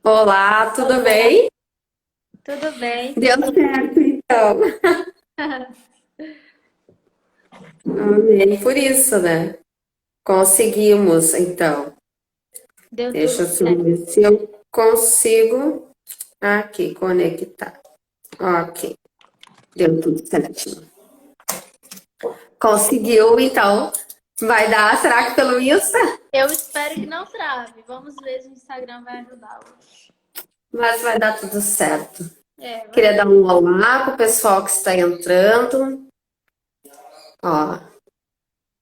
Olá, tudo bem? Tudo bem? Deu certo, então. Amém. Por isso, né? Conseguimos, então. Deu tudo Deixa eu só certo. ver se eu consigo aqui conectar. Ok, deu tudo certinho. Conseguiu, então. Vai dar, será que pelo Insta? Eu espero que não trave. Vamos ver se o Instagram vai ajudar hoje. Mas vai dar tudo certo. É, Queria vamos. dar um olá para o pessoal que está entrando. Ó,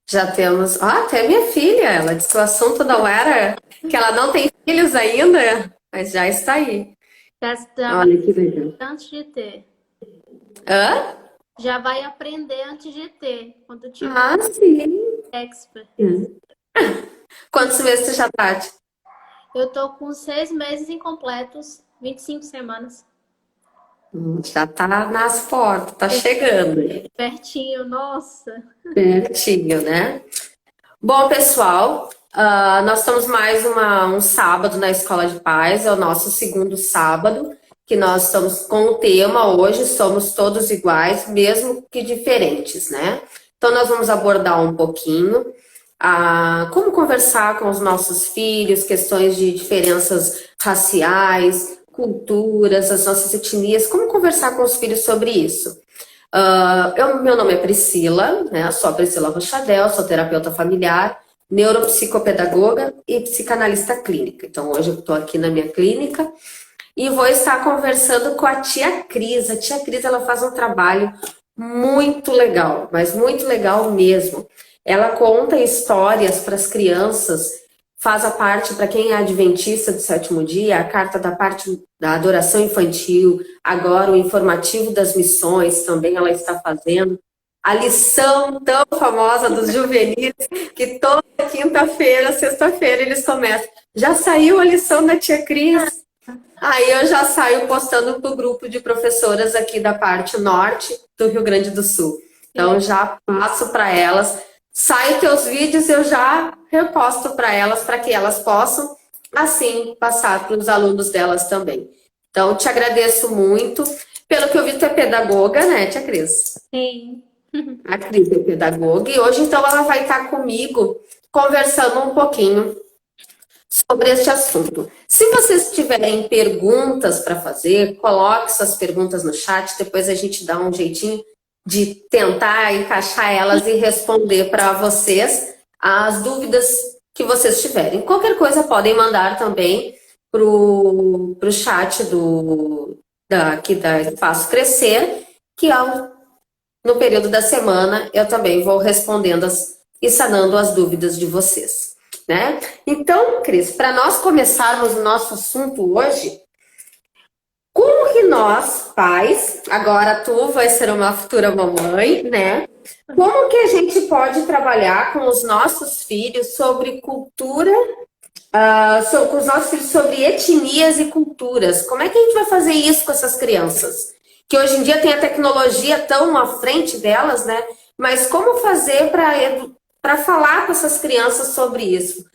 já temos. Ó, até minha filha, ela disse que o assunto não era que ela não tem filhos ainda, mas já está aí. Já vai Olha que legal. antes de ter. Hã? Já vai aprender antes de ter. Quando tiver Ah, sim. expert. Quantos meses você já tá? Eu tô com 6 meses incompletos, 25 semanas. Já tá nas portas, tá chegando aí, Pertinho, nossa. pertinho, né? Bom, pessoal, nós estamos mais um sábado na Escola de Paz, é o nosso segundo sábado, que nós estamos com o tema hoje, somos todos iguais, mesmo que diferentes, né? Então, nós vamos abordar um pouquinho como conversar com os nossos filhos, questões de diferenças raciais, culturas, as nossas etnias, como conversar com os filhos sobre isso. Meu nome é Priscila, né? Sou a Priscila Rochadel, sou terapeuta familiar, neuropsicopedagoga e psicanalista clínica. Então, hoje eu estou aqui na minha clínica e vou estar conversando com a tia Cris. A tia Cris, ela faz um trabalho muito legal, mas muito legal mesmo. Ela conta histórias para as crianças, faz a parte, para quem é adventista do sétimo dia, a carta da parte da adoração infantil, agora o informativo das missões também ela está fazendo. A lição tão famosa dos juvenis, que toda quinta-feira, sexta-feira eles começam. Já saiu a lição da tia Cris? Aí eu já saio postando para o grupo de professoras aqui da parte norte do Rio Grande do Sul. Que Então legal. já passo para elas, sai teus vídeos, eu já reposto para elas que elas possam assim passar para os alunos delas também. Então te agradeço muito. Pelo que eu vi, tu é pedagoga, né, tia Cris? Sim. A Cris é pedagoga e hoje então ela vai estar comigo conversando um pouquinho sobre este assunto. Se vocês tiverem perguntas para fazer, coloque suas perguntas no chat, depois a gente dá um jeitinho de tentar encaixar elas e responder para vocês as dúvidas que vocês tiverem. Qualquer coisa podem mandar também para o chat aqui da Espaço Crescer, que no período da semana eu também vou respondendo e sanando as dúvidas de vocês, né? Então, Cris, para nós começarmos o nosso assunto hoje, como que nós, pais, agora tu vai ser uma futura mamãe, né? Como que a gente pode trabalhar com os nossos filhos sobre cultura, com os nossos filhos sobre etnias e culturas? Como é que a gente vai fazer isso com essas crianças? Que hoje em dia tem a tecnologia tão à frente delas, né? Mas como fazer para falar com essas crianças sobre isso?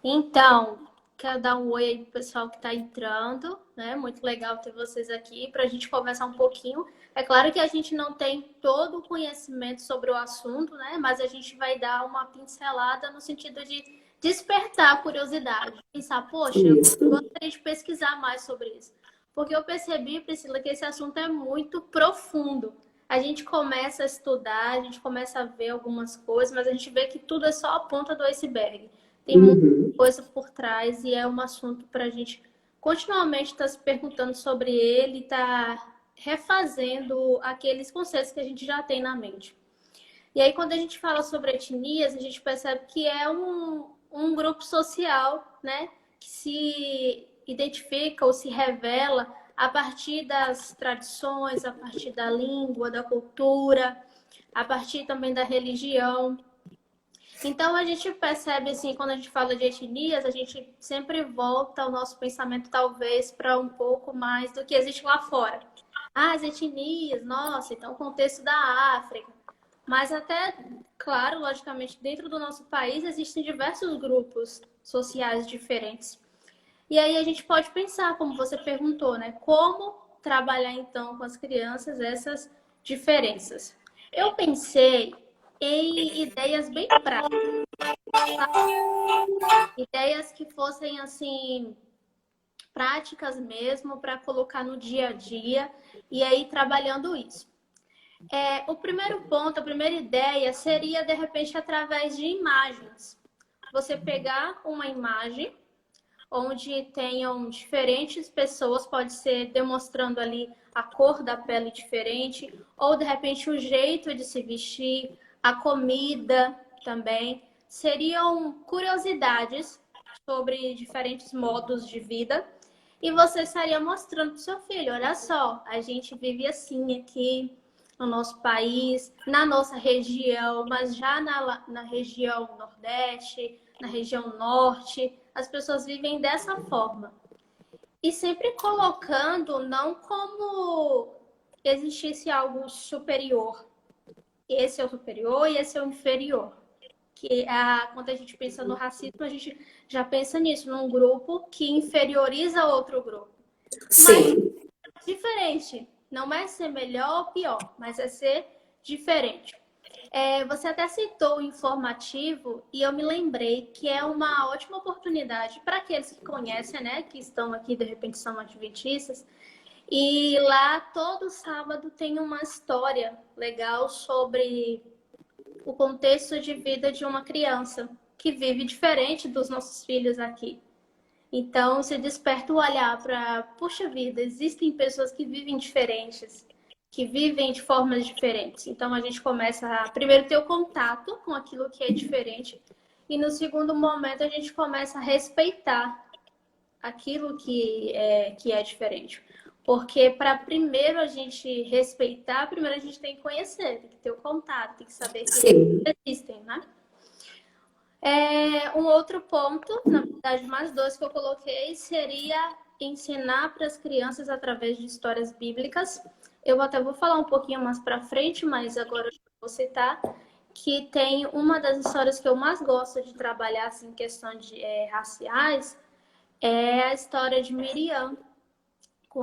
Então, quero dar um oi aí pro pessoal que está entrando, né? Muito legal ter vocês aqui para a gente conversar um pouquinho. É claro que a gente não tem todo o conhecimento sobre o assunto, né? Mas a gente vai dar uma pincelada no sentido de despertar a curiosidade. Pensar, poxa, eu Isso. gostaria de pesquisar mais sobre isso. Porque eu percebi, Priscila, que esse assunto é muito profundo. A gente começa a estudar, a gente começa a ver algumas coisas, mas a gente vê que tudo é só a ponta do iceberg. Tem Uhum. coisa por trás e é um assunto para a gente continuamente estar se perguntando sobre ele, estar refazendo aqueles conceitos que a gente já tem na mente. E aí, quando a gente fala sobre etnias, a gente percebe que é um grupo social, né, que se identifica ou se revela a partir das tradições, a partir da língua, da cultura, a partir também da religião. Então a gente percebe assim, quando a gente fala de etnias, a gente sempre volta o nosso pensamento talvez para um pouco mais do que existe lá fora. Ah, as etnias, nossa, então o contexto da África. Mas até, claro, logicamente, dentro do nosso país existem diversos grupos sociais diferentes. E aí a gente pode pensar, como você perguntou, né? Como trabalhar então com as crianças essas diferenças. Eu pensei em ideias bem práticas, ideias que fossem assim práticas mesmo para colocar no dia a dia e aí trabalhando isso. O primeiro ponto, a primeira ideia seria, de repente, através de imagens. Você pegar uma imagem onde tenham diferentes pessoas, pode ser demonstrando ali a cor da pele diferente, ou de repente o jeito de se vestir, a comida também. Seriam curiosidades sobre diferentes modos de vida. E você estaria mostrando para o seu filho, olha só, a gente vive assim aqui no nosso país, na nossa região, mas já na região Nordeste, na região Norte, as pessoas vivem dessa forma. E sempre colocando não como existisse algo superior. Esse é o superior e esse é o inferior. Quando a gente pensa no racismo, a gente já pensa nisso, num grupo que inferioriza outro grupo. Sim. Mas diferente. Não é ser melhor ou pior, mas é ser diferente. Você até citou o informativo e eu me lembrei que é uma ótima oportunidade para aqueles que conhecem, né, que estão aqui, de repente são adventistas, e lá todo sábado tem uma história legal sobre o contexto de vida de uma criança que vive diferente dos nossos filhos aqui. Então, se desperta o olhar para, puxa vida, existem pessoas que vivem diferentes, que vivem de formas diferentes. Então, a gente começa a, primeiro, ter o contato com aquilo que é diferente, e no segundo momento, a gente começa a respeitar aquilo que é diferente. Porque para primeiro a gente respeitar, primeiro a gente tem que conhecer, tem que ter o contato, tem que saber que eles existem, né? Um outro ponto, na verdade, mais dois que eu coloquei, seria ensinar para as crianças através de histórias bíblicas. Eu até vou falar um pouquinho mais para frente, mas agora eu vou citar que tem uma das histórias que eu mais gosto de trabalhar assim, em questão de raciais, é a história de Miriam, com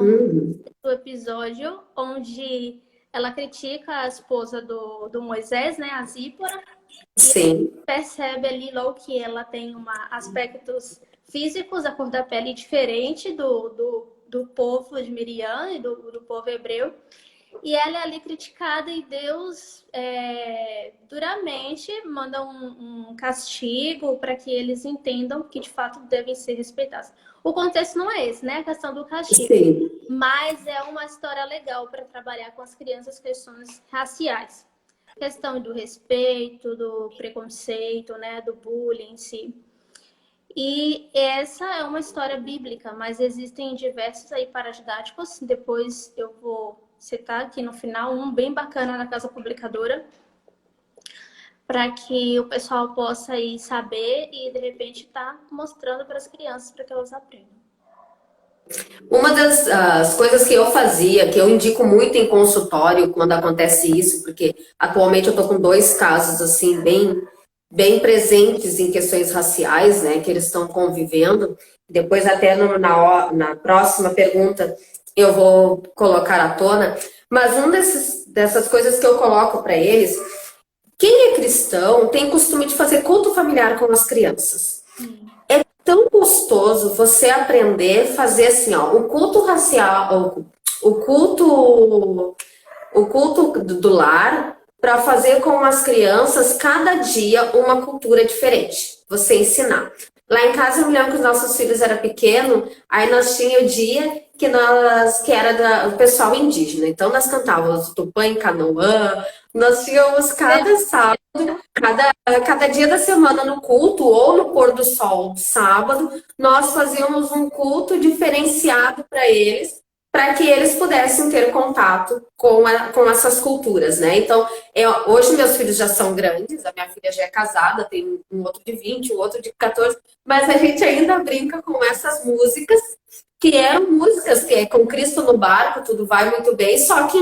o episódio onde ela critica a esposa do Moisés, né, a Zípora. Sim. E percebe ali logo que ela tem aspectos físicos, a cor da pele diferente do povo de Miriam e do povo hebreu. E ela é ali criticada e Deus duramente manda um castigo para que eles entendam que de fato devem ser respeitados. O contexto não é esse, né? A questão do castigo. Sim. Mas é uma história legal para trabalhar com as crianças questões raciais. Questão do respeito, do preconceito, né? Do bullying em si. E essa é uma história bíblica, mas existem diversos aí paradidáticos. Depois eu vou citar aqui no final um bem bacana na Casa Publicadora, para que o pessoal possa aí saber e de repente estar mostrando para as crianças para que elas aprendam. Uma das coisas que eu fazia, que eu indico muito em consultório quando acontece isso, porque atualmente eu estou com 2 casos assim bem presentes em questões raciais, né, que eles estão convivendo. Depois até na próxima pergunta eu vou colocar à tona. Mas dessas coisas que eu coloco para eles, quem é cristão tem costume de fazer culto familiar com as crianças. É tão gostoso você aprender a fazer assim, ó, o culto racial, o culto do lar, para fazer com as crianças cada dia uma cultura diferente. Você ensinar. Lá em casa eu me lembro que os nossos filhos eram pequenos, aí nós tínhamos o dia que era do pessoal indígena. Então nós cantávamos Tupã em Canoã, nós tínhamos cada sábado, cada dia da semana no culto, ou no pôr do sol do sábado, nós fazíamos um culto diferenciado para que eles pudessem ter contato com essas culturas, né? Então, hoje meus filhos já são grandes, a minha filha já é casada, tem um outro de 20, um outro de 14, mas a gente ainda brinca com essas músicas, que eram músicas que é com Cristo no barco, tudo vai muito bem, só que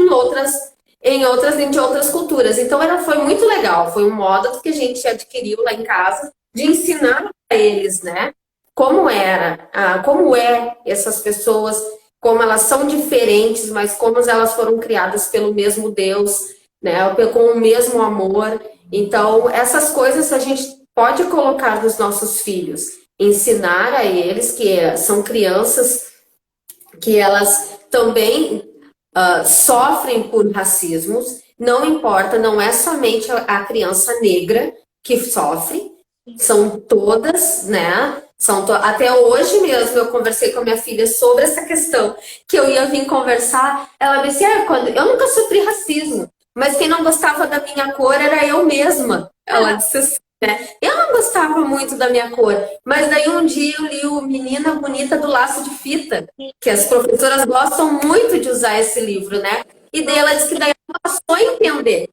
de outras culturas. Então, foi muito legal. Foi um modo que a gente adquiriu lá em casa de ensinar para eles, né? Como era, como é essas pessoas, como elas são diferentes, mas como elas foram criadas pelo mesmo Deus, né? Com o mesmo amor. Então, essas coisas a gente pode colocar nos nossos filhos, ensinar a eles que são crianças que elas também sofrem por racismos, não importa, não é somente a criança negra que sofre, são todas, né? Até hoje mesmo eu conversei com a minha filha sobre essa questão, que eu ia vir conversar, ela me disse, eu nunca sofri racismo, mas quem não gostava da minha cor era eu mesma. Ela disse assim, né? Eu não gostava muito da minha cor, mas daí um dia eu li o Menina Bonita do Laço de Fita, que as professoras gostam muito de usar esse livro, né? E daí ela disse que daí ela passou a entender.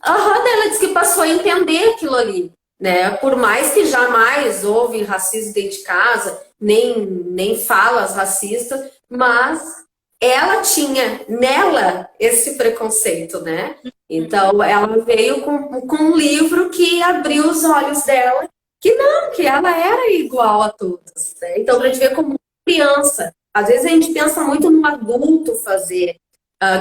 Daí ela disse que passou a entender aquilo ali, né? Por mais que jamais houve racismo dentro de casa, nem falas racistas, mas ela tinha nela esse preconceito, né? Então ela veio com um livro que abriu os olhos dela, que não, que ela era igual a todos, né? Então, pra gente ver como criança, às vezes a gente pensa muito no adulto fazer,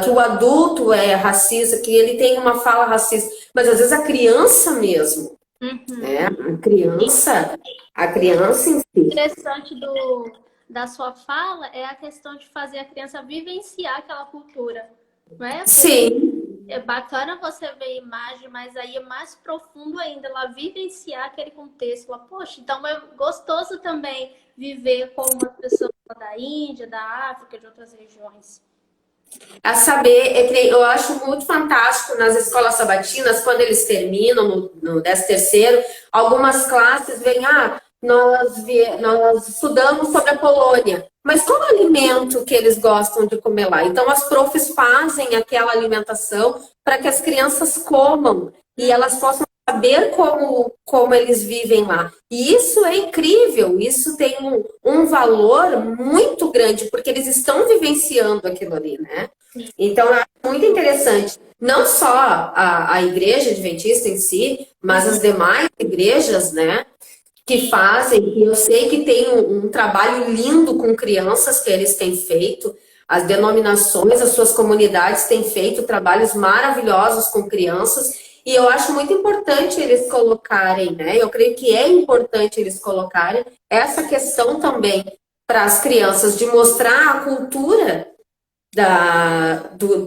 que o adulto é racista, que ele tem uma fala racista, mas às vezes a criança mesmo, né? A criança em O si. interessante da sua fala é a questão de fazer a criança vivenciar aquela cultura, não é? Sim, É bacana você ver a imagem, mas aí é mais profundo ainda, ela vivenciar aquele contexto. Ela, poxa, então é gostoso também viver com uma pessoa da Índia, da África, de outras regiões. a saber, eu acho muito fantástico nas escolas sabatinas, quando eles terminam no 13º, algumas classes vêm, nós estudamos sobre a Polônia, mas qual o alimento que eles gostam de comer lá? Então, as profs fazem aquela alimentação para que as crianças comam e elas possam saber como eles vivem lá. E isso é incrível, isso tem um valor muito grande, porque eles estão vivenciando aquilo ali, né? Então, eu acho muito interessante. Não só a igreja adventista em si, mas as demais igrejas, né? Que fazem, e eu sei que tem um trabalho lindo com crianças que eles têm feito, as denominações, as suas comunidades têm feito trabalhos maravilhosos com crianças, e eu acho muito importante eles colocarem, né? Eu creio que é importante eles colocarem essa questão também para as crianças, de mostrar a cultura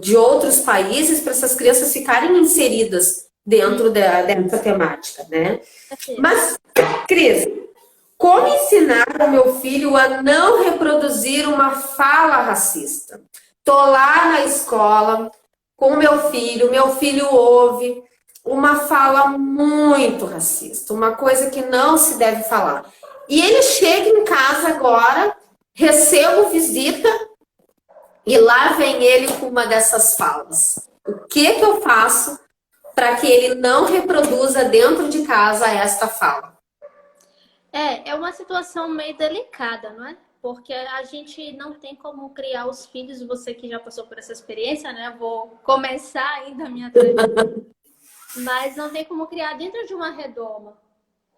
de outros países para essas crianças ficarem inseridas dentro dessa temática, né? Mas, Cris, como ensinar o meu filho a não reproduzir uma fala racista? Tô lá na escola com o meu filho ouve uma fala muito racista, uma coisa que não se deve falar. E ele chega em casa agora, recebo visita e lá vem ele com uma dessas falas. O que eu faço para que ele não reproduza dentro de casa esta fala? É uma situação meio delicada, não é? Porque a gente não tem como criar os filhos, você que já passou por essa experiência, né? Vou começar ainda a minha trajetória, mas não tem como criar dentro de uma redoma.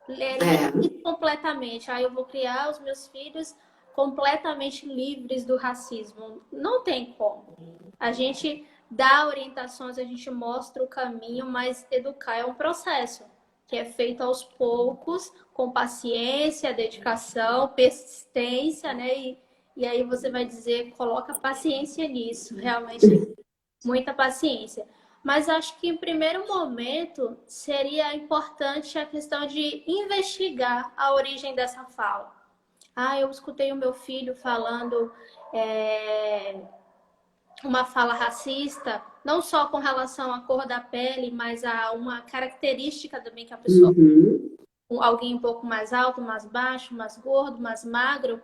Livre completamente. Eu vou criar os meus filhos completamente livres do racismo. Não tem como. A gente dá orientações, a gente mostra o caminho, mas educar é um processo que é feito aos poucos, com paciência, dedicação, persistência, né? E aí você vai dizer, coloca paciência nisso, realmente muita paciência. Mas acho que em primeiro momento seria importante a questão de investigar a origem dessa fala. Eu escutei o meu filho falando uma fala racista, não só com relação à cor da pele, mas a uma característica também que a pessoa, Uhum. alguém um pouco mais alto, mais baixo, mais gordo, mais magro.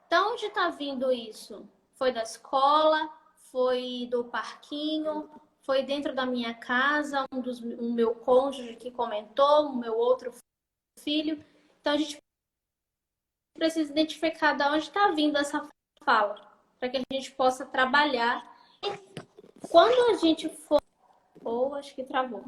De onde está vindo isso? Foi da escola? Foi do parquinho? Foi dentro da minha casa? O meu cônjuge que comentou, o meu outro filho? Então a gente precisa identificar de onde está vindo essa fala, para que a gente possa trabalhar Quando a gente for... Ou acho que travou.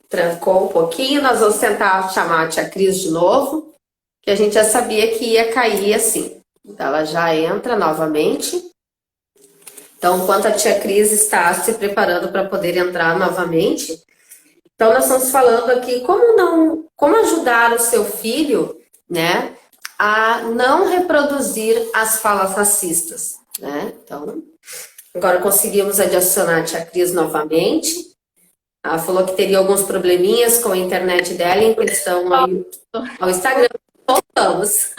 Trancou um pouquinho, nós vamos tentar chamar a tia Cris de novo, que a gente já sabia que ia cair assim. Então, ela já entra novamente. Então, enquanto a tia Cris está se preparando para poder entrar novamente, então nós estamos falando aqui como ajudar o seu filho, né, a não reproduzir as falas racistas, né? Então, agora conseguimos adicionar a tia Cris novamente. Ela falou que teria alguns probleminhas com a internet dela em questão ao Instagram. Voltamos.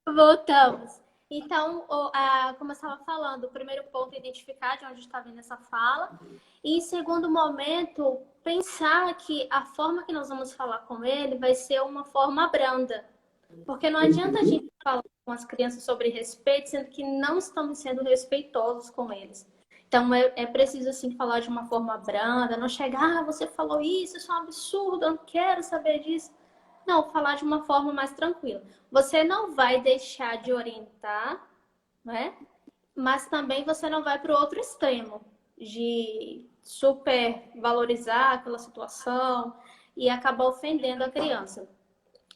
Voltamos. Então, como eu estava falando, o primeiro ponto é identificar de onde está vindo essa fala. E, em segundo momento, pensar que a forma que nós vamos falar com ele vai ser uma forma branda. Porque não adianta a gente falar com as crianças sobre respeito, sendo que não estamos sendo respeitosos com eles. Então, é preciso, assim, falar de uma forma branda, não chegar, você falou isso é um absurdo, eu não quero saber disso. Não, falar de uma forma mais tranquila. Você não vai deixar de orientar, né? Mas também você não vai para o outro extremo, de super valorizar aquela situação e acabar ofendendo a criança.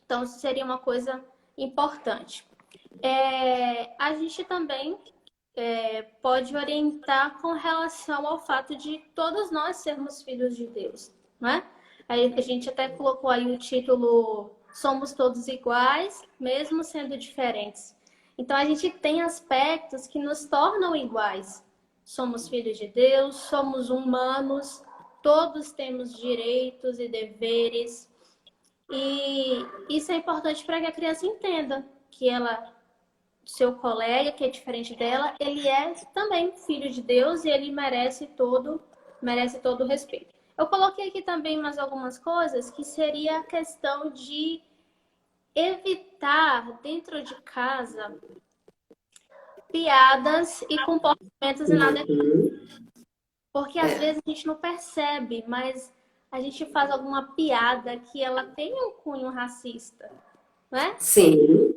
Então, isso seria uma coisa importante. A gente também pode orientar com relação ao fato de todos nós sermos filhos de Deus, né? Aí a gente até colocou aí o título Somos Todos Iguais, mesmo sendo diferentes. Então, a gente tem aspectos que nos tornam iguais. Somos filhos de Deus, somos humanos, todos temos direitos e deveres. E isso é importante para que a criança entenda que seu colega, que é diferente dela, ele é também filho de Deus e ele merece todo o respeito. Eu coloquei aqui também mais algumas coisas que seria a questão de evitar dentro de casa piadas e comportamentos inadequados. Porque às vezes a gente não percebe, mas a gente faz alguma piada que ela tem um cunho racista, né? Sim.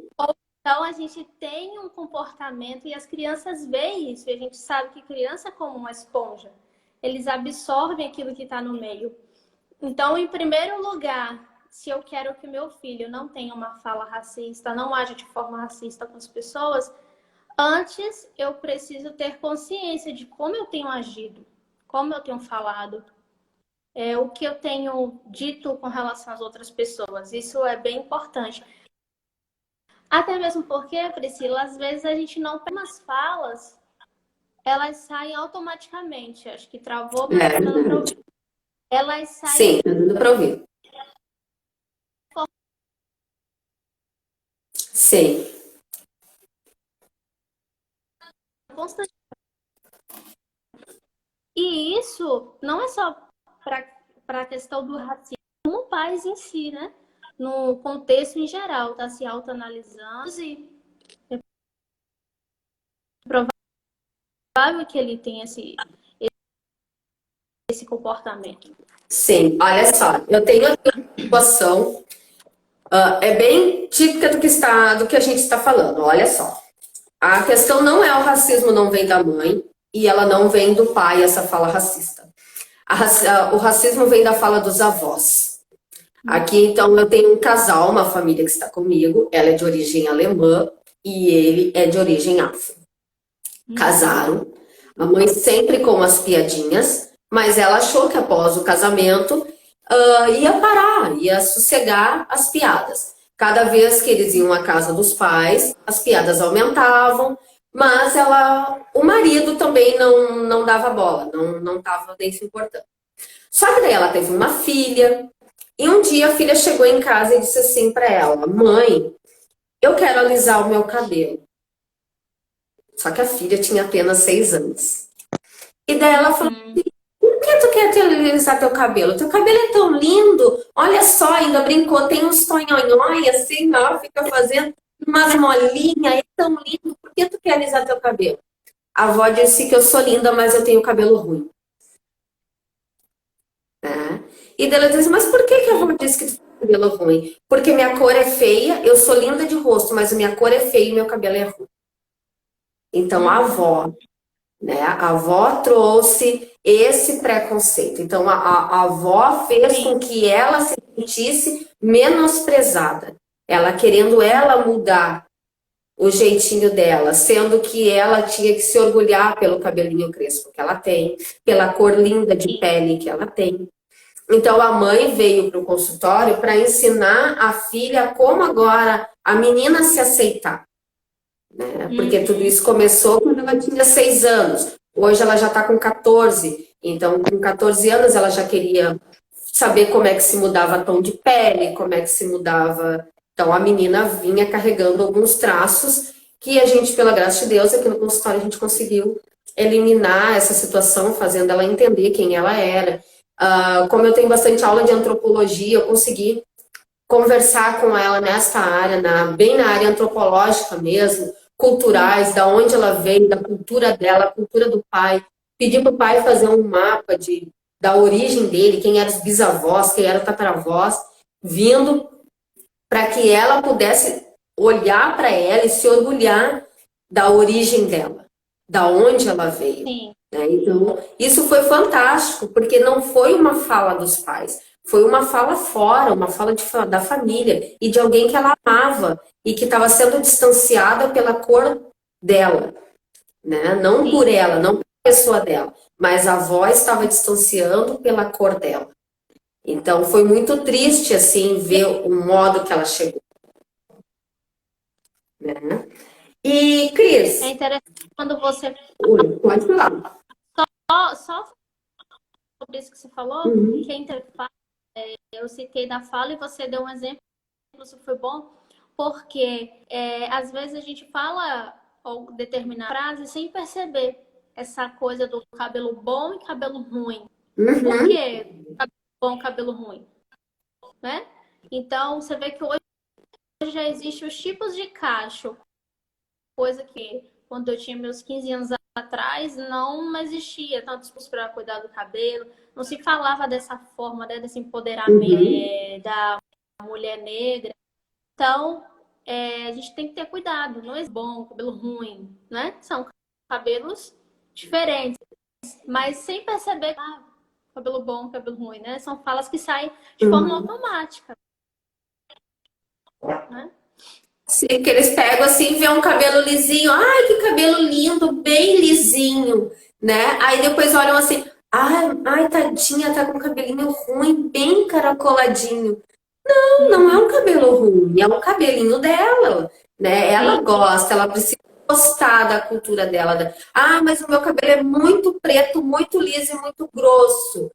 Então, a gente tem um comportamento e as crianças veem isso. E a gente sabe que criança é como uma esponja. Eles absorvem aquilo que está no meio. Então, em primeiro lugar, se eu quero que meu filho não tenha uma fala racista, não age de forma racista com as pessoas, antes eu preciso ter consciência de como eu tenho agido, como eu tenho falado, o que eu tenho dito com relação às outras pessoas. Isso é bem importante. Até mesmo porque, Priscila, às vezes a gente não tem umas falas, elas saem automaticamente. Acho que travou, mas tá dando pra ouvir. Elas saem. Sim, tá dando para ouvir. Sim. Constantemente. E isso não é só para a questão do racismo, como pais em si, né? No contexto em geral, tá se autoanalisando e é provável que ele tenha esse comportamento. Sim, olha só, eu tenho aqui uma situação, é bem típica do que a gente está falando, olha só. A questão não é o racismo não vem da mãe e ela não vem do pai, essa fala racista. O racismo vem da fala dos avós. Aqui, então, eu tenho um casal, uma família que está comigo, ela é de origem alemã e ele é de origem afro. Casaram, a mãe sempre com as piadinhas, mas ela achou que após o casamento ia parar, ia sossegar as piadas. Cada vez que eles iam à casa dos pais, as piadas aumentavam, mas o marido também não dava bola, não estava nem se importando. Só que daí ela teve uma filha, e um dia a filha chegou em casa e disse assim para ela: mãe, eu quero alisar o meu cabelo. Só que a filha tinha apenas 6 anos. E daí ela falou assim: por que tu quer alisar teu cabelo? Teu cabelo é tão lindo. Olha só, ainda brincou, tem uns tonhonhói assim, ó, fica fazendo umas molinhas, é tão lindo. Por que tu quer alisar teu cabelo? A avó disse que eu sou linda, mas eu tenho cabelo ruim. E daí ela diz, mas por que a avó disse que tu tem cabelo ruim? Porque minha cor é feia, eu sou linda de rosto, mas a minha cor é feia e meu cabelo é ruim. Então a avó, né? A avó trouxe esse preconceito. Então a avó fez com que ela se sentisse menosprezada. Ela querendo ela mudar o jeitinho dela, sendo que ela tinha que se orgulhar pelo cabelinho crespo que ela tem, pela cor linda de pele que ela tem. Então a mãe veio para o consultório para ensinar a filha como agora a menina se aceitar, né? Porque tudo isso começou quando ela tinha 6 anos. Hoje ela já está com 14. Então, com 14 anos, ela já queria saber como é que se mudava tom de pele, como é que se mudava. Então, a menina vinha carregando alguns traços que a gente, pela graça de Deus, aqui no consultório, a gente conseguiu eliminar essa situação, fazendo ela entender quem ela era. Como eu tenho bastante aula de antropologia, eu consegui conversar com ela nessa área, bem na área antropológica mesmo, culturais, da onde ela veio, da cultura dela, a cultura do pai. Pedi para o pai fazer um mapa da origem dele, quem eram os bisavós, quem eram os tataravós, vindo para que ela pudesse olhar para ela e se orgulhar da origem dela, da onde ela veio. Sim. Né? Então, isso foi fantástico, porque não foi uma fala dos pais, foi uma fala fora, uma fala da família e de alguém que ela amava e que estava sendo distanciada pela cor dela, né? Não por ela, não pela pessoa dela, mas a avó estava distanciando pela cor dela. Então foi muito triste assim ver o modo que ela chegou, né? E Cris, É interessante quando você pode falar. só sobre isso que você falou, Uhum. que eu citei da fala e você deu um exemplo, isso foi bom, porque às vezes a gente fala ou determinada frase sem perceber essa coisa do cabelo bom e cabelo ruim. Por Uhum. que cabelo bom, cabelo ruim? Né? Então, você vê que hoje já existem os tipos de cacho, coisa que quando eu tinha meus 15 anos atrás não existia tantos para cuidar do cabelo, não se falava dessa forma, né, desse empoderamento da mulher negra. Então, a gente tem que ter cuidado, não é bom, cabelo ruim, né? São cabelos diferentes, mas sem perceber, cabelo bom, cabelo ruim, né? São falas que saem de forma automática, né? Sim, que eles pegam assim, vê um cabelo lisinho, ai, que cabelo lindo, bem lisinho, né? Aí depois olham assim, ai, tadinha, tá com um cabelinho ruim, bem caracoladinho. Não é um cabelo ruim, é um cabelinho dela, né? Ela Sim, gosta, ela precisa gostar da cultura dela. Mas o meu cabelo é muito preto, muito liso e muito grosso.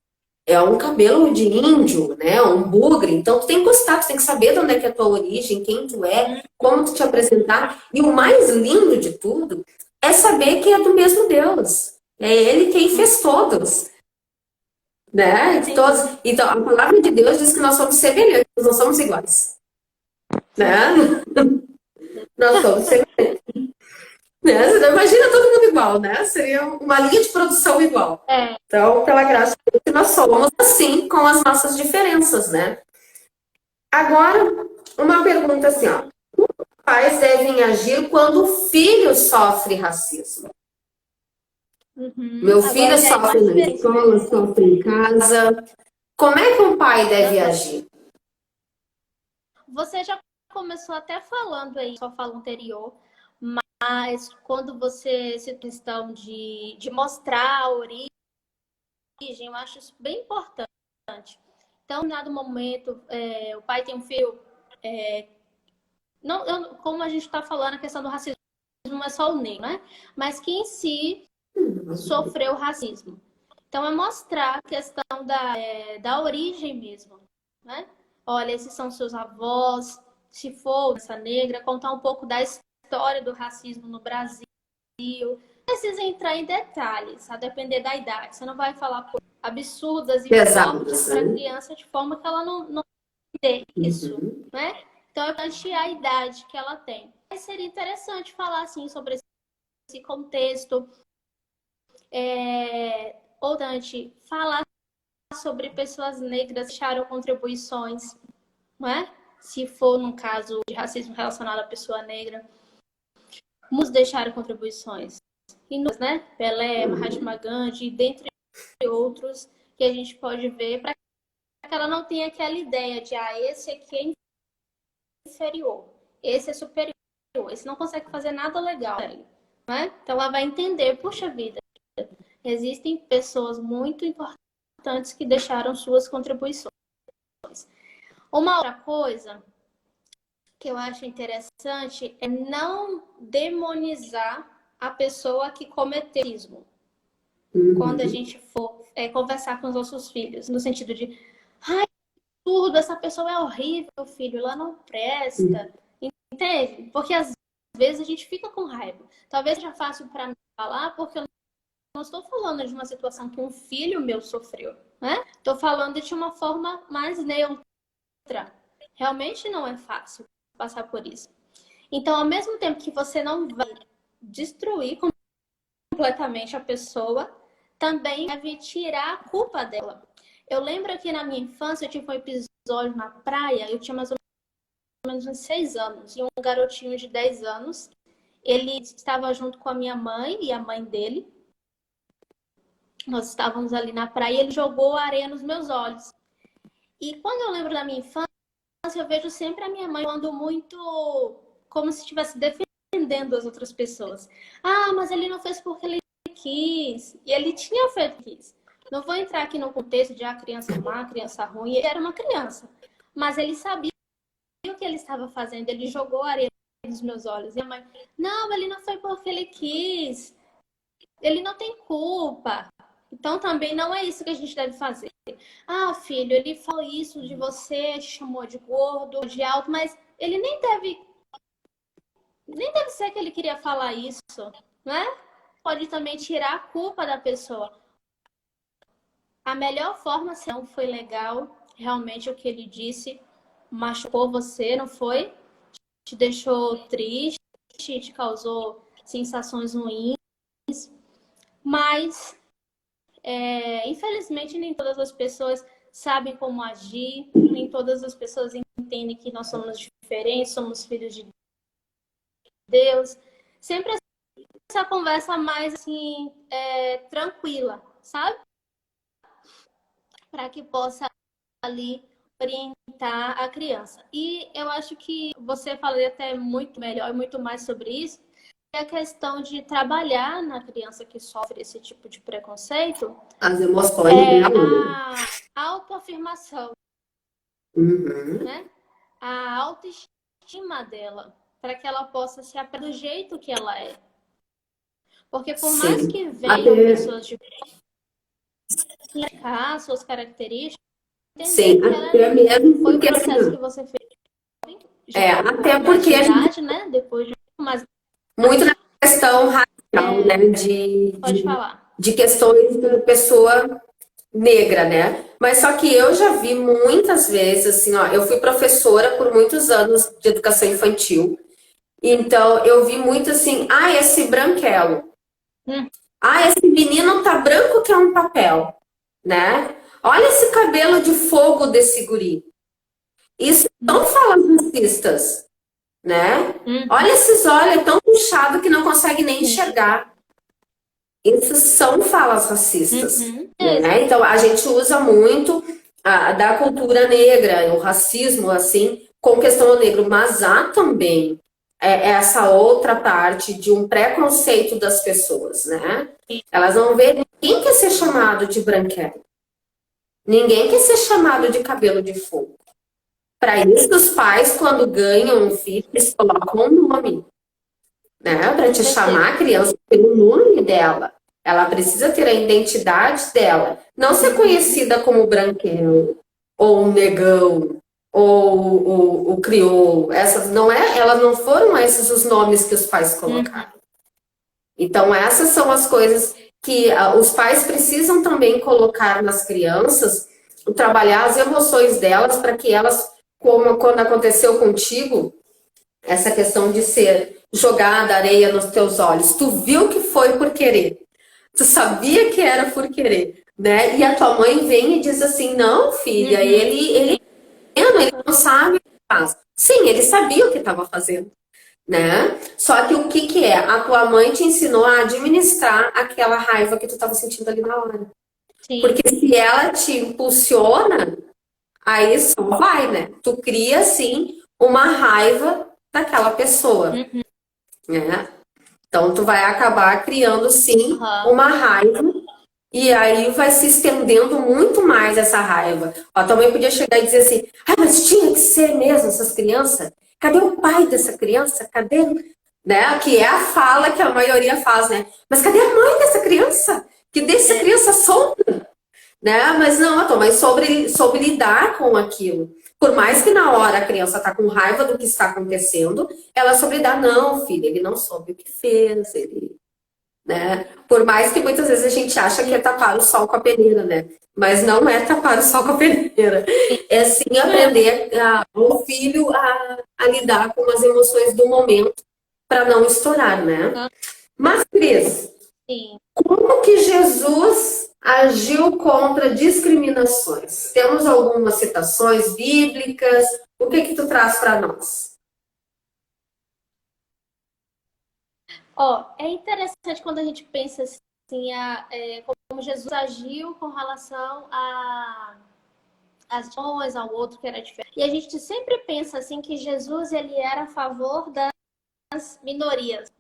É um cabelo de índio, né? Um bugre. Então, tu tem que gostar, tu tem que saber de onde é que é a tua origem, quem tu é, como tu te apresentar. E o mais lindo de tudo é saber que é do mesmo Deus. É Ele quem fez todos, né? Todos. Então, a palavra de Deus diz que nós somos semelhantes, nós não somos iguais, né? Nós somos semelhantes. Né? Você não imagina todo mundo igual, né? Seria uma linha de produção igual. Então, pela graça de Deus, nós somos assim com as nossas diferenças, né? Agora, uma pergunta assim, ó. Os pais devem agir quando o filho sofre racismo. Meu filho Agora já é sofre mais na diferente, né? escola, sofre em casa. Como é que um pai deve agir? Você já começou até falando aí, sua fala anterior, mas quando você se questão de mostrar a origem, eu acho isso bem importante. Então, em dado momento, o pai tem um filho, como a gente está falando, a questão do racismo não é só o negro, né? Mas que em si sofreu racismo. Então, é mostrar a questão da origem mesmo, né? Olha, esses são seus avós, se for essa negra, contar um pouco da história do racismo no Brasil. Não precisa entrar em detalhes, a depender da idade. Você não vai falar coisas absurdas e fortes Pesados, para a né? criança de forma que ela não entende isso, né? Então, é importante a idade que ela tem. Mas seria interessante falar, assim, sobre esse contexto, ou Dante, falar sobre pessoas negras que deixaram contribuições, não é? Se for num caso de racismo relacionado à pessoa negra, muitos deixaram contribuições. E nós, né? Pelé, Mahatma Gandhi, dentre outros, que a gente pode ver para que ela não tenha aquela ideia de esse aqui é inferior, esse é superior, esse não consegue fazer nada legal, né? Então ela vai entender, puxa vida, existem pessoas muito importantes que deixaram suas contribuições. Uma outra coisa que eu acho interessante é não demonizar a pessoa que cometeu racismo. Quando a gente for conversar com os nossos filhos, no sentido de, ai, tudo, essa pessoa é horrível, filho, ela não presta. Entende? Porque às vezes a gente fica com raiva. Talvez seja fácil para mim falar, porque eu não estou falando de uma situação que um filho meu sofreu, né? Estou falando de uma forma mais neutra. Realmente não é fácil passar por isso. Então, ao mesmo tempo que você não vai destruir completamente a pessoa, também deve tirar a culpa dela. Eu lembro que na minha infância eu tive um episódio na praia, eu tinha mais ou menos uns 6 anos, e um garotinho de 10 anos, ele estava junto com a minha mãe e a mãe dele. Nós estávamos ali na praia e ele jogou areia nos meus olhos. E quando eu lembro da minha infância, eu vejo sempre a minha mãe falando muito como se estivesse defendendo as outras pessoas. Ah, mas ele não fez porque ele quis. E ele tinha feito o que quis. Não vou entrar aqui no contexto de criança má, criança ruim. Ele era uma criança. Mas ele sabia o que ele estava fazendo. Ele jogou areia nos meus olhos. E a mãe, não, ele não foi porque ele quis. Ele não tem culpa. Então também não é isso que a gente deve fazer. Ah, filho, ele falou isso de você, te chamou de gordo, de alto, mas ele nem deve ser que ele queria falar isso, né? Pode também tirar a culpa da pessoa. A melhor forma, se não foi legal, realmente o que ele disse machucou você, não foi? Te deixou triste, te causou sensações ruins, mas infelizmente nem todas as pessoas sabem como agir, nem todas as pessoas entendem que nós somos diferentes, somos filhos de Deus. Sempre essa conversa mais assim, tranquila, sabe? Para que possa ali orientar a criança. E eu acho que você falou até muito melhor e muito mais sobre isso, é a questão de trabalhar na criança que sofre esse tipo de preconceito. As emoções dela. A autoafirmação, né? A autoestima dela, para que ela possa se apresentar do jeito que ela é. Porque por mais que venham pessoas de explicar suas características, entender que ela mesmo foi o porque, processo assim, que você fez. até porque a gente, né? Depois de mas muito na questão racial, né? Pode falar. De questões da pessoa negra, né? Mas só que eu já vi muitas vezes, assim, ó, eu fui professora por muitos anos de educação infantil. Então, eu vi muito assim, esse branquelo. Esse menino tá branco que é um papel, né? Olha esse cabelo de fogo desse guri. Isso são falas racistas, né? Olha esses olhos tão puxados que não consegue nem enxergar. Isso são falas racistas, né? Então, a gente usa muito da cultura negra, o racismo, assim, com questão ao negro, mas há também essa outra parte de um preconceito das pessoas, né? Elas não veem, ninguém quer ser chamado de branquelo. Ninguém quer ser chamado de cabelo de fogo. Para isso, os pais, quando ganham um filho, eles colocam um nome, né? Para te chamar a criança pelo nome dela. Ela precisa ter a identidade dela. Não ser conhecida como branquelo, ou negão, ou o crioulo. Elas não foram esses os nomes que os pais colocaram. Então, essas são as coisas que os pais precisam também colocar nas crianças, trabalhar as emoções delas para que elas, como quando aconteceu contigo, essa questão de ser jogada areia nos teus olhos, tu viu que foi por querer. Tu sabia que era por querer, né? E a tua mãe vem e diz assim, não, filha, ele não sabe o que faz. Sim, ele sabia o que estava fazendo, né? Só que o que que é? A tua mãe te ensinou a administrar aquela raiva que tu estava sentindo ali na hora. Sim. Porque se ela te impulsiona, aí só vai, né? Tu cria, assim, uma raiva daquela pessoa, Uhum. né? Então, tu vai acabar criando, sim, Aham. uma raiva e aí vai se estendendo muito mais essa raiva. Ó, tua mãe podia chegar e dizer assim, ah, mas tinha que ser mesmo essas crianças? Cadê o pai dessa criança? Cadê? Né? Que é a fala que a maioria faz, né? Mas cadê a mãe dessa criança? Que deixa essa criança solta? Né? Mas não, a tua mãe soube lidar com aquilo. Por mais que na hora a criança tá com raiva do que está acontecendo, ela soube lidar. Não, filho, ele não soube o que fez, ele, né? Por mais que muitas vezes a gente acha que é tapar o sol com a peneira, né? Mas não é tapar o sol com a peneira. É sim aprender o filho a lidar com as emoções do momento para não estourar, né? Mas, Cris, Sim. como que Jesus agiu contra discriminações? Temos algumas citações bíblicas? O que que tu traz para nós? Ó, é interessante quando a gente pensa assim, como Jesus agiu com relação às ações, ao outro que era diferente. E a gente sempre pensa assim que Jesus ele era a favor das minorias.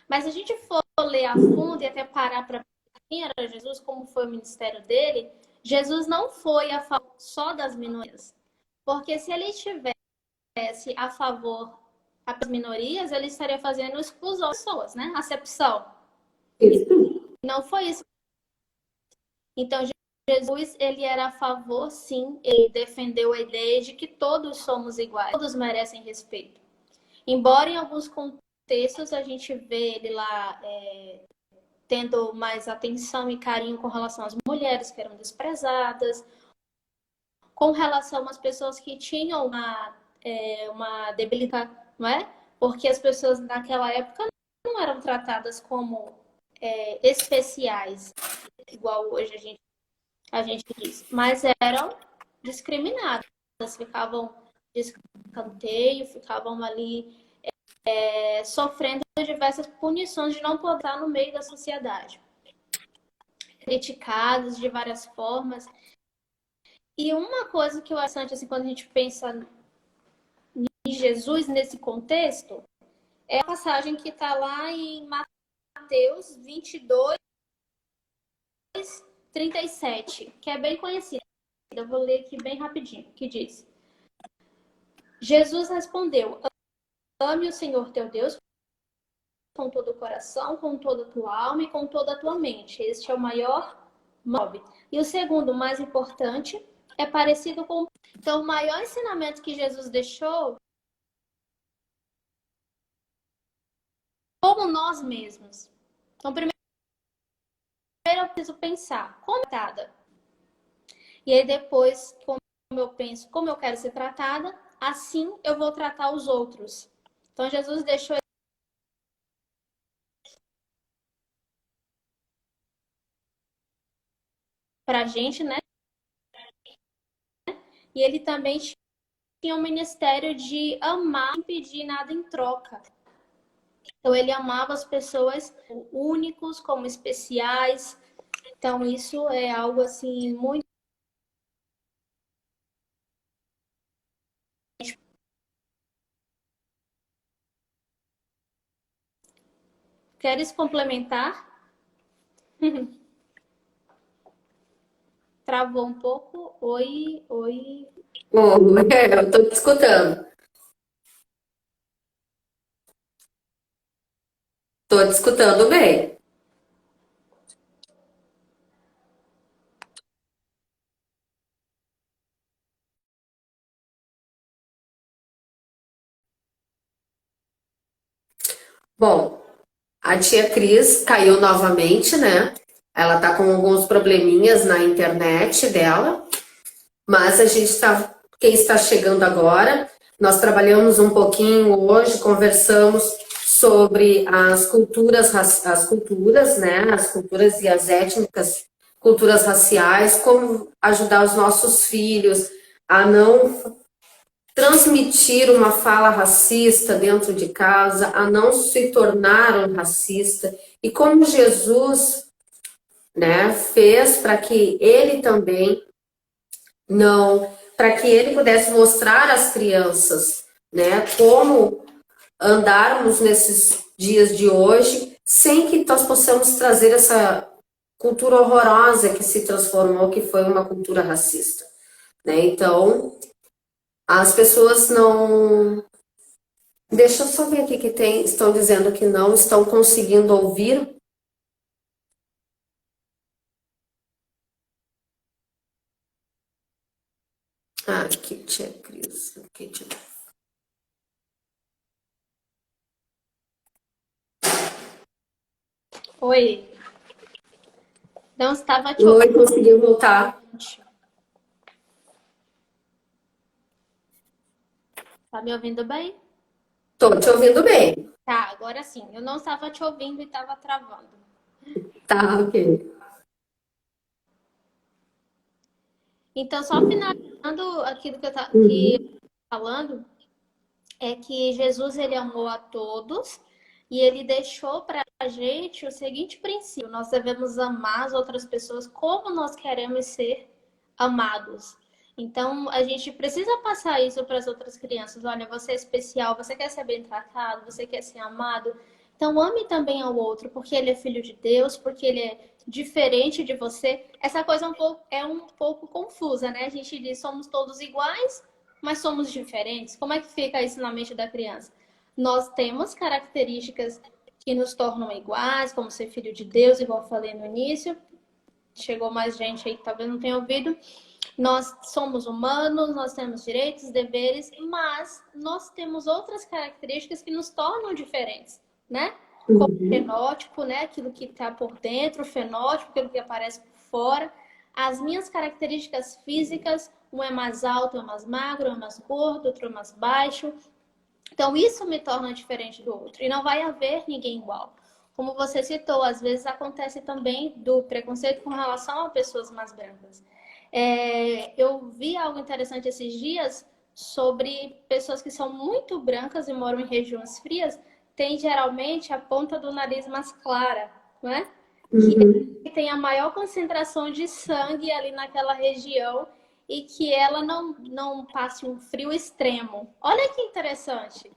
Mas se a gente for ler a fundo e até parar para quem era Jesus, como foi o ministério dele, Jesus não foi a favor só das minorias. Porque se ele estivesse a favor das minorias, ele estaria fazendo exclusão das pessoas, né? Acepção. Não foi isso. Então, Jesus, ele era a favor, sim, ele defendeu a ideia de que todos somos iguais, todos merecem respeito. Embora em alguns contextos a gente vê ele lá tendo mais atenção e carinho com relação às mulheres que eram desprezadas, com relação às pessoas que tinham uma debilidade, não é? Porque as pessoas naquela época não eram tratadas como especiais, igual hoje a gente diz, mas eram discriminadas, ficavam de escanteio, ficavam ali sofrendo diversas punições de não poder estar no meio da sociedade, criticadas de várias formas. E uma coisa que eu acho interessante, assim, quando a gente pensa em Jesus nesse contexto, é a passagem que está lá em Mateus 22, 37, que é bem conhecida. Eu vou ler aqui bem rapidinho, que diz: Jesus respondeu: ame o Senhor teu Deus com todo o coração, com toda a tua alma e com toda a tua mente. Este é o maior mob. E o segundo, mais importante, é parecido com... Então, o maior ensinamento que Jesus deixou, como nós mesmos. Então, primeiro eu preciso pensar, como tratada? E aí depois, como eu penso, como eu quero ser tratada, assim eu vou tratar os outros. Então, Jesus deixou pra gente, né? E ele também tinha um ministério de amar e pedir nada em troca. Então, ele amava as pessoas únicos, como especiais. Então, isso é algo, assim, muito... Queres complementar? Travou um pouco. Oi, oi. Oh, eu estou te escutando. Estou te escutando bem. Bom, a tia Cris caiu novamente, né? Ela tá com alguns probleminhas na internet dela, mas a gente está, quem está chegando agora, nós trabalhamos um pouquinho hoje, conversamos sobre as culturas, né? As culturas e as étnicas culturas raciais, como ajudar os nossos filhos a não transmitir uma fala racista dentro de casa, a não se tornar um racista, e como Jesus, né, fez para que ele também não, para que ele pudesse mostrar às crianças, né, como andarmos nesses dias de hoje, sem que nós possamos trazer essa cultura horrorosa que se transformou, que foi uma cultura racista, né? Então, as pessoas não. Deixa eu só ver aqui que tem. Estão dizendo que não estão conseguindo ouvir. Ah, aqui, tia Cris. Aqui, tia. Oi, não estava te Oi, ouvindo. conseguiu voltar. Tá me ouvindo bem? Estou te ouvindo bem. Tá, agora sim. Eu não estava te ouvindo e estava travando. Tá, ok. Então, só finalizando aquilo que eu estava Uhum. falando, é que Jesus ele amou a todos e ele deixou para a gente o seguinte princípio: nós devemos amar as outras pessoas como nós queremos ser amados. Então, a gente precisa passar isso para as outras crianças. Olha, você é especial, você quer ser bem tratado, você quer ser amado. Então, ame também ao outro, porque ele é filho de Deus, porque ele é diferente de você. Essa coisa é um pouco confusa, né? A gente diz somos todos iguais, mas somos diferentes. Como é que fica isso na mente da criança? Nós temos características que nos tornam iguais, como ser filho de Deus, igual eu falei no início. Chegou mais gente aí que talvez não tenha ouvido. Nós somos humanos, nós temos direitos, deveres, mas nós temos outras características que nos tornam diferentes, né? Como o fenótipo, né? Aquilo que está por dentro, o fenótipo, aquilo que aparece por fora. As minhas características físicas, um é mais alto, um é mais magro, um é mais gordo, outro é mais baixo. Então, isso me torna diferente do outro. E não vai haver ninguém igual. Como você citou, às vezes acontece também do preconceito com relação a pessoas mais brancas. Eu vi algo interessante esses dias sobre pessoas que são muito brancas e moram em regiões frias, têm geralmente a ponta do nariz mais clara, né? Que tem a maior concentração de sangue ali naquela região e que ela não passe um frio extremo. Olha que interessante.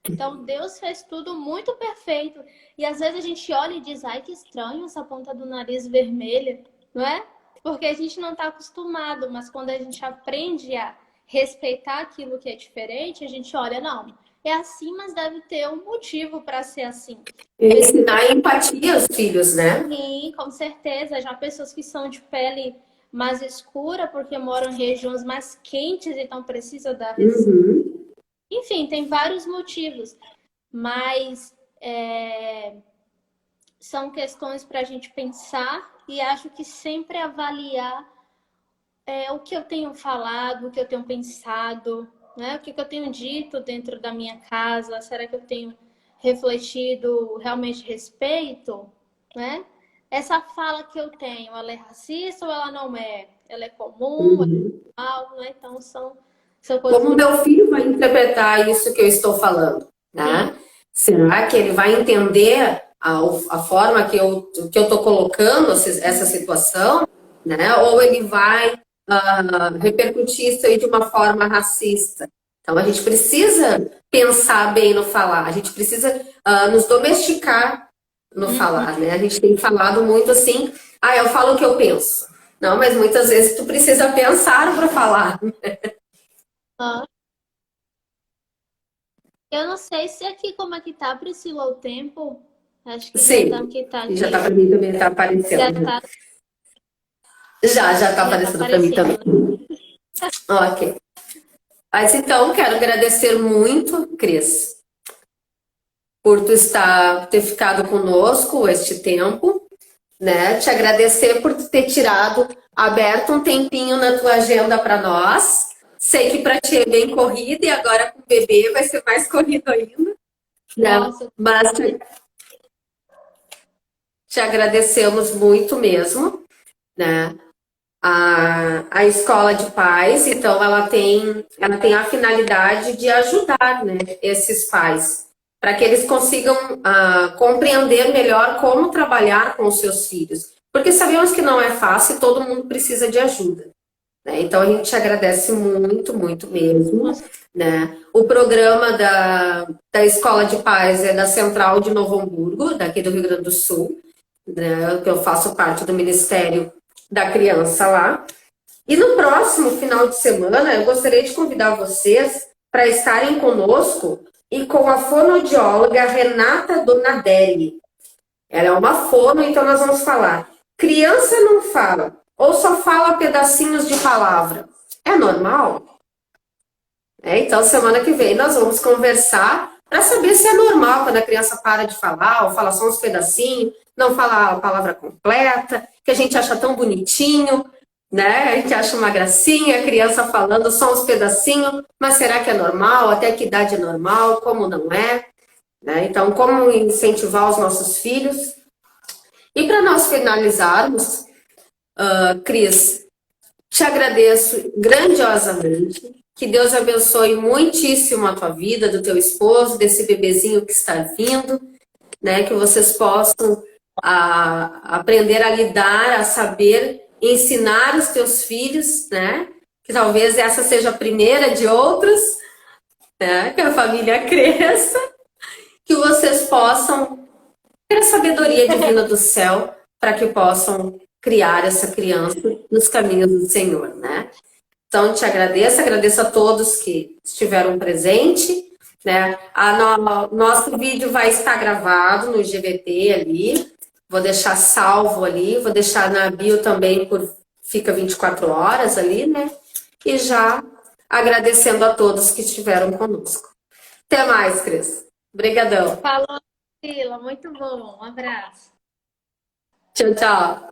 Então, Deus fez tudo muito perfeito. E às vezes a gente olha e diz, ai, que estranho essa ponta do nariz vermelha, não é? Porque a gente não está acostumado, mas quando a gente aprende a respeitar aquilo que é diferente, a gente olha, não, é assim, mas deve ter um motivo para ser assim. Ensinar empatia aos filhos, né? Sim, com certeza. Já pessoas que são de pele mais escura, porque moram em regiões mais quentes, então precisa da resistência. Uhum. Enfim, tem vários motivos, mas são questões para a gente pensar e acho que sempre avaliar o que eu tenho falado, o que eu tenho pensado, né? O que eu tenho dito dentro da minha casa. Será que eu tenho refletido realmente respeito, né? Essa fala que eu tenho, ela é racista ou ela não é? Ela é comum, ela Uhum. é normal, né? Então são coisas Como muito meu filho vai interpretar isso que eu estou falando, simples. né? Será que ele vai entender a forma que eu estou colocando essa situação, né? Ou ele vai repercutir isso aí de uma forma racista? Então, a gente precisa pensar bem no falar, a gente precisa nos domesticar no falar, né? A gente tem falado muito assim, eu falo o que eu penso. Não, mas muitas vezes tu precisa pensar para falar. Eu não sei se aqui como é que tá, Priscila, o tempo. Acho que já tá Sim, que tá e já aqui. tá para mim também, tá Já aparecendo. tá, Já tá já tá aparecendo para mim também. aparecendo, né? Ok. Mas então, quero agradecer muito, Cris, por tu ter ficado conosco este tempo, né? Te agradecer por tu ter aberto um tempinho na tua agenda para nós. Sei que para ti é bem corrido e agora com o bebê vai ser mais corrido ainda, né? Nossa, Mas te agradecemos muito mesmo. né? A escola de pais, então, ela tem a finalidade de ajudar, né, esses pais, para que eles consigam compreender melhor como trabalhar com os seus filhos. Porque sabemos que não é fácil e todo mundo precisa de ajuda, né? Então, a gente agradece muito, muito mesmo, né? O programa da Escola de Pais é da Central de Novo Hamburgo, daqui do Rio Grande do Sul, né? Que eu faço parte do Ministério da Criança lá. E no próximo final de semana, eu gostaria de convidar vocês para estarem conosco e com a fonoaudióloga Renata Donadelli. Ela é uma fono, então nós vamos falar. Criança não fala, ou só fala pedacinhos de palavra. É normal? Então, semana que vem nós vamos conversar para saber se é normal quando a criança para de falar, ou fala só uns pedacinhos, não fala a palavra completa, que a gente acha tão bonitinho, né? A gente acha uma gracinha, a criança falando só uns pedacinhos, mas será que é normal? Até que idade é normal? Como não é? Né? Então, como incentivar os nossos filhos? E para nós finalizarmos, Cris, te agradeço grandiosamente. Que Deus abençoe muitíssimo a tua vida, do teu esposo, desse bebezinho que está vindo, né? Que vocês possam aprender a lidar, a saber ensinar os teus filhos, né? Que talvez essa seja a primeira de outras, né? Que a família cresça, que vocês possam ter a sabedoria divina do céu para que possam criar essa criança nos caminhos do Senhor, né? Então, te agradeço a todos que estiveram presentes, né? Nosso vídeo vai estar gravado no GBT ali, vou deixar salvo ali, vou deixar na bio também, fica 24 horas ali, né? E já agradecendo a todos que estiveram conosco. Até mais, Cris. Obrigadão. Falou, Priscila. Muito bom. Um abraço. Tchau, tchau.